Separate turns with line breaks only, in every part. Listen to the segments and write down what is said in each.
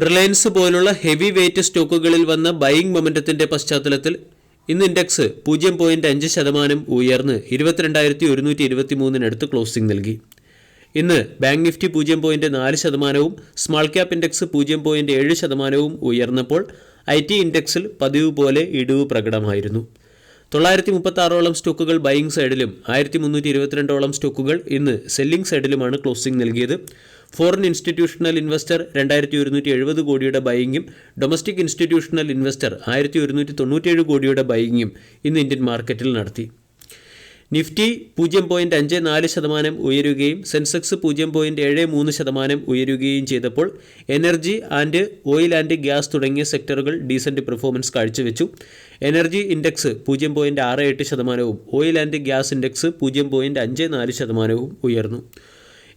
Reliance പോലുള്ള heavy weight സ്റ്റോക്കുകളിൽ വന്ന buying മൊമെൻറ്റത്തിൻ്റെ പശ്ചാത്തലത്തിൽ ഇന്ന് ഇൻഡെക്സ് 0.5% ഉയർന്ന് 22,123 ക്ലോസിംഗ് നൽകി. ഇന്ന് bank Nifty 0.4%, small cap index 0.7% ഉയർന്നപ്പോൾ IT ഇൻഡെക്സിൽ പതിവ് പോലെ ഇടിവ് പ്രകടമായിരുന്നു. 936ഓളം സ്റ്റോക്കുകൾ ബൈയിങ് സൈഡിലും 1322ഓളം സ്റ്റോക്കുകൾ ഇന്ന് സെല്ലിംഗ് സൈഡിലുമാണ് ക്ലോസിംഗ് നൽകിയത്. ഫോറിൻ ഇൻസ്റ്റിറ്റ്യൂഷണൽ ഇൻവെസ്റ്റർ 2170 കോടിയുടെ ബൈയിങ്ങും ഡൊമസ്റ്റിക് ഇൻസ്റ്റിറ്റ്യൂഷണൽ ഇൻവെസ്റ്റർ 1197 കോടിയുടെ ബൈയിങ്ങും ഇന്ന് ഇന്ത്യൻ മാർക്കറ്റിൽ നടത്തി. നിഫ്റ്റി 0.54% ഉയരുകയും സെൻസെക്സ് 0.73% ഉയരുകയും ചെയ്തപ്പോൾ energy and oil and gas തുടങ്ങിയ സെക്ടറുകൾ ഡീസൻറ്റ് പെർഫോമൻസ് കാഴ്ചവെച്ചു. Energy index 0.68%, oil and gas index 0.54% ഉയർന്നു.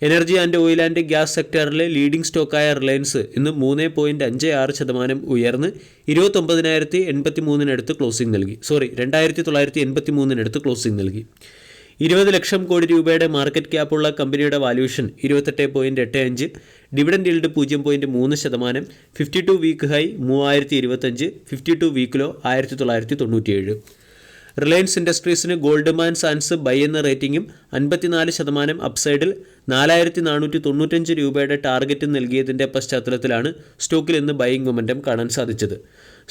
Energy and oil and gas സെക്ടറിലെ ലീഡിംഗ് സ്റ്റോക്കായ റിലയൻസ് ഇന്ന് 3.56% ഉയർന്ന് 29,083 ക്ലോസിംഗ് നൽകി. 2,983 ക്ലോസിംഗ് നൽകി. 20 ലക്ഷം കോടി രൂപയുടെ മാർക്കറ്റ് ക്യാപ്പുള്ള കമ്പനിയുടെ valuation 28.85, dividend yield 0.3%, 52 week high 3025, 52 week low 1997. Reliance ഇൻഡസ്ട്രീസിന് ഗോൾഡ്മാൻ സാൻസ് ബൈ എന്ന റേറ്റിംഗും 54% അപ്സൈഡിൽ 4,495 രൂപയുടെ ടാർഗറ്റ് നൽകിയതിൻ്റെ പശ്ചാത്തലത്തിലാണ് സ്റ്റോക്കിൽ ഇന്ന് ബൈയിങ് മൊമെൻറ്റം കാണാൻ സാധിച്ചത്.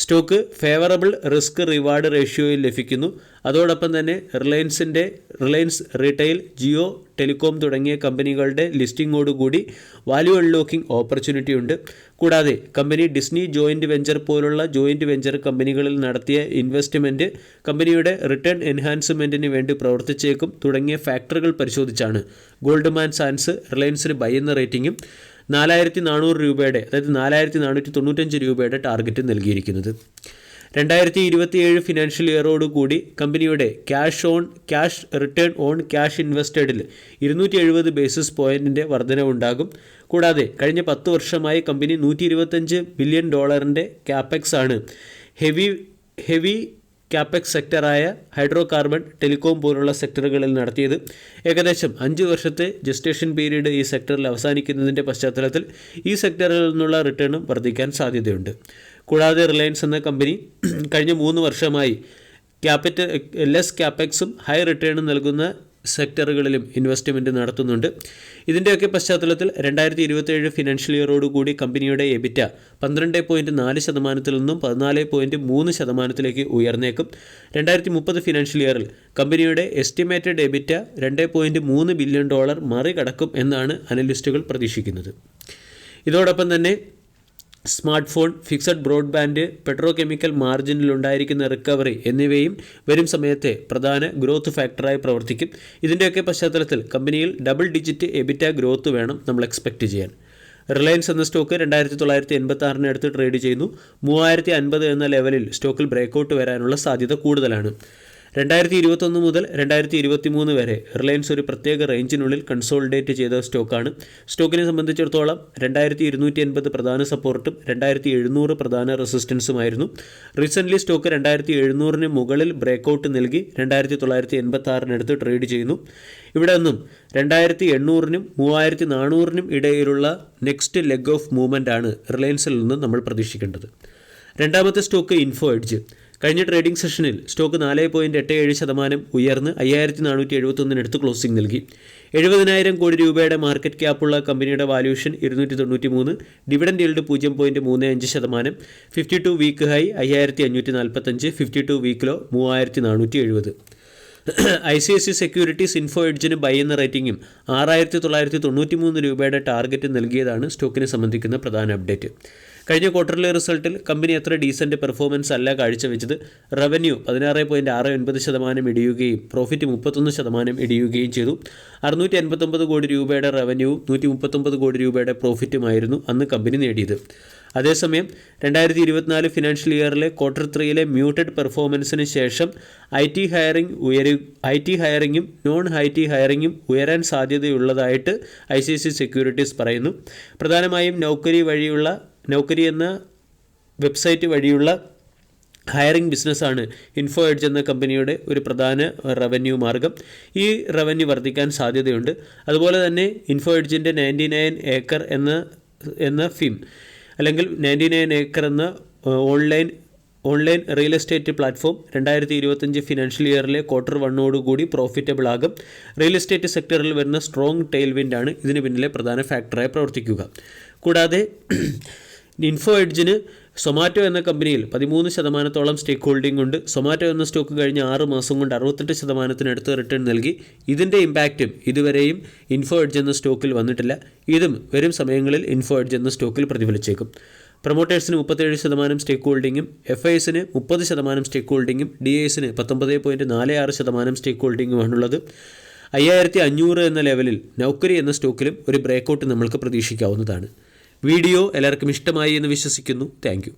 സ്റ്റോക്ക് ഫേവറബിൾ റിസ്ക് റിവാർഡ് റേഷ്യോയിൽ ലഭിക്കുന്നു. അതോടൊപ്പം തന്നെ റിലയൻസ് റീറ്റെയിൽ, ജിയോ, ടെലികോം തുടങ്ങിയ കമ്പനികളുടെ ലിസ്റ്റിങ്ങോടുകൂടി വാല്യൂ അൺലോക്കിംഗ് ഓപ്പർച്യൂണിറ്റി ഉണ്ട്. കൂടാതെ കമ്പനി ഡിസ്നി ജോയിൻറ്റ് വെഞ്ചർ പോലുള്ള ജോയിൻറ്റ് വെഞ്ചർ കമ്പനികളിൽ നടത്തിയ ഇൻവെസ്റ്റ്മെൻറ്റ് കമ്പനിയുടെ റിട്ടേൺ എൻഹാൻസ്മെൻറ്റിന് വേണ്ടി പ്രവർത്തിച്ചേക്കും തുടങ്ങിയ ഫാക്ടറുകൾ പരിശോധിച്ചാണ് ഗോൾഡ്മാൻ സാൻസ് റിലയൻസിന് ബൈ എന്ന റേറ്റിംഗും 4,400 രൂപയുടെ, അതായത് 4,495 രൂപയുടെ ടാർഗറ്റ് നൽകിയിരിക്കുന്നത്. 2027 ഫിനാൻഷ്യൽ ഇയറോടുകൂടി കമ്പനിയുടെ ക്യാഷ് റിട്ടേൺ ഓൺ ക്യാഷ് ഇൻവെസ്റ്റഡിൽ 270 ബേസിസ് പോയിൻറ്റിൻ്റെ വർധനവുണ്ടാകും. കൂടാതെ കഴിഞ്ഞ 10 വർഷമായി കമ്പനി $125 ബില്യൺ ക്യാപെക്സ് ആണ് ഹെവി ക്യാപെക്സ് സെക്ടറായ ഹൈഡ്രോ കാർബൺ, ടെലികോം പോലുള്ള സെക്ടറുകളിൽ നടത്തിയത്. ഏകദേശം 5 വർഷത്തെ ജസ്റ്റേഷൻ പീരീഡ് ഈ സെക്ടറിൽ അവസാനിക്കുന്നതിൻ്റെ പശ്ചാത്തലത്തിൽ ഈ സെക്ടറിൽ നിന്നുള്ള റിട്ടേണും വർദ്ധിക്കാൻ സാധ്യതയുണ്ട്. കൂടാതെ റിലയൻസ് എന്ന കമ്പനി കഴിഞ്ഞ 3 വർഷമായി ലെസ് ക്യാപെക്സും ഹൈ റിട്ടേണും നൽകുന്ന സെക്ടറുകളിലും ഇൻവെസ്റ്റ്മെൻറ്റ് നടത്തുന്നുണ്ട്. ഇതിൻ്റെയൊക്കെ പശ്ചാത്തലത്തിൽ 2027 ഫിനാൻഷ്യൽ ഇയറോടുകൂടി കമ്പനിയുടെ എബിറ്റ 12.4% നിന്നും 14.3% ഉയർന്നേക്കും. 2030 ഫിനാൻഷ്യൽ ഇയറിൽ കമ്പനിയുടെ എസ്റ്റിമേറ്റഡ് എബിറ്റ $2.3 ബില്യൺ മറികടക്കും എന്നാണ് അനലിസ്റ്റുകൾ പ്രതീക്ഷിക്കുന്നത്. ഇതോടൊപ്പം തന്നെ smartphone, fixed broadband, petrochemical മാർജിനിലുണ്ടായിരിക്കുന്ന റിക്കവറി എന്നിവയും വരും സമയത്തെ പ്രധാന ഗ്രോത്ത് ഫാക്ടറായി പ്രവർത്തിക്കും. ഇതിൻ്റെയൊക്കെ പശ്ചാത്തലത്തിൽ കമ്പനിയിൽ ഡബിൾ ഡിജിറ്റ് എബിറ്റ ഗ്രോത്ത് വേണം നമ്മൾ എക്സ്പെക്റ്റ് ചെയ്യാൻ. റിലയൻസ് എന്ന സ്റ്റോക്ക് 2986 അടുത്ത് ട്രേഡ് ചെയ്യുന്നു. 3050 എന്ന ലെവലിൽ സ്റ്റോക്കിൽ ബ്രേക്കൗട്ട് വരാനുള്ള സാധ്യത കൂടുതലാണ്. 2021 മുതൽ 2023 വരെ റിലയൻസ് ഒരു പ്രത്യേക റേഞ്ചിനുള്ളിൽ കൺസോളിഡേറ്റ് ചെയ്ത സ്റ്റോക്കാണ്. സ്റ്റോക്കിനെ സംബന്ധിച്ചിടത്തോളം 2280 പ്രധാന സപ്പോർട്ടും 2700 പ്രധാന റെസിസ്റ്റൻസുമായിരുന്നു. റീസെൻ്റ്ലി സ്റ്റോക്ക് 2700 മുകളിൽ ബ്രേക്കൗട്ട് നൽകി 2986 ട്രേഡ് ചെയ്യുന്നു. ഇവിടെ നിന്നും 2800 3400 ഇടയിലുള്ള നെക്സ്റ്റ് ലെഗ് ഓഫ് മൂവ്മെൻ്റ് ആണ് റിലയൻസിൽ നിന്ന് നമ്മൾ പ്രതീക്ഷിക്കേണ്ടത്. രണ്ടാമത്തെ സ്റ്റോക്ക് ഇൻഫോ എഡ്ജ്. കഴിഞ്ഞ ട്രേഡിംഗ് സെഷനിൽ സ്റ്റോക്ക് 4.87% ഉയർന്ന് 5471 ക്ലോസിംഗ് നൽകി. 70,000 കോടി രൂപയുടെ മാർക്കറ്റ് ക്യാപ്പുള്ള കമ്പനിയുടെ valuation 293, dividend yield 0.35%, 52 week high 5545, 52 week low 3470. ICICI securities Info എഡ്ജിന് ബൈ എന്ന റേറ്റിംഗും 6,993 രൂപയുടെ ടാർഗറ്റ് നൽകിയതാണ് സ്റ്റോക്കിനെ സംബന്ധിക്കുന്ന പ്രധാന അപ്ഡേറ്റ്. കഴിഞ്ഞ ക്വാർട്ടറിലെ റിസൾട്ടിൽ കമ്പനി അത്ര ഡീസൻറ്റ് പെർഫോമൻസ് അല്ല കാഴ്ചവെച്ചത്. റവന്യൂ 16.69% ഇടിയുകയും പ്രോഫിറ്റ് 31% ഇടിയുകയും ചെയ്തു. 689 കോടി രൂപയുടെ റവന്യൂവും 139 കോടി രൂപയുടെ പ്രോഫിറ്റുമായിരുന്നു അന്ന് കമ്പനി നേടിയത്. അതേസമയം 2024 ഫിനാൻഷ്യൽ ഇയറിലെ ക്വാർട്ടർ 3യിലെ മ്യൂട്ടഡ് പെർഫോമൻസിന് ശേഷം IT ഹയറിങ്ങും നോൺ IT ഹയറിങ്ങും ഉയരാൻ സാധ്യതയുള്ളതായിട്ട് ICICI സെക്യൂരിറ്റീസ് പറയുന്നു. പ്രധാനമായും നൗക്കരി എന്ന വെബ്സൈറ്റ് വഴിയുള്ള ഹയറിംഗ് ബിസിനസ്സാണ് ഇൻഫോ എഡ്ജ് എന്ന കമ്പനിയുടെ ഒരു പ്രധാന റവന്യൂ മാർഗം. ഈ റവന്യൂ വർദ്ധിക്കാൻ സാധ്യതയുണ്ട്. അതുപോലെ തന്നെ ഇൻഫോ എഡ്ജിൻ്റെ 99 ഏക്കർ എന്ന ഫീം അല്ലെങ്കിൽ 99 ഏക്കർ എന്ന online real estate platform 2025 financial ഇയറിലെ Q1 കൂടി പ്രോഫിറ്റബിൾ ആകും. റിയൽ എസ്റ്റേറ്റ് സെക്ടറിൽ വരുന്ന സ്ട്രോങ് ടെയിൽ വിൻഡാണ് ഇതിന് പിന്നിലെ പ്രധാന ഫാക്ടറായി പ്രവർത്തിക്കുക. കൂടാതെ ഇൻഫോ എഡ്ജിന് സൊമാറ്റോ എന്ന കമ്പനിയിൽ 13% സ്റ്റേക്ക് ഹോൾഡിംഗ് ഉണ്ട്. സൊമാറ്റോ എന്ന സ്റ്റോക്ക് കഴിഞ്ഞ 6 മാസം കൊണ്ട് 68% റിട്ടേൺ നൽകി. ഇതിൻ്റെ ഇമ്പാക്റ്റും ഇതുവരെയും ഇൻഫോ എഡ്ജ് എന്ന സ്റ്റോക്കിൽ വന്നിട്ടില്ല. ഇതും വരും സമയങ്ങളിൽ ഇൻഫോ എഡ്ജ് എന്ന സ്റ്റോക്കിൽ പ്രതിഫലിച്ചേക്കും. പ്രൊമോട്ടേഴ്സിന് 37% സ്റ്റേക്ക് ഹോൾഡിങ്ങും FISന് 30% സ്റ്റേക്ക് ഹോൾഡിങ്ങും DISന് 19.46% സ്റ്റേക്ക് ഹോൾഡിങ്ങുമാണുള്ളത്. 5500 എന്ന ലെവലിൽ നൗക്കരി എന്ന സ്റ്റോക്കിലും ഒരു ബ്രേക്കൗട്ട് നമ്മൾക്ക് പ്രതീക്ഷിക്കാവുന്നതാണ്. വീഡിയോ എല്ലാവർക്കും ഇഷ്ടമായി എന്ന് വിശ്വസിക്കുന്നു. Thank you.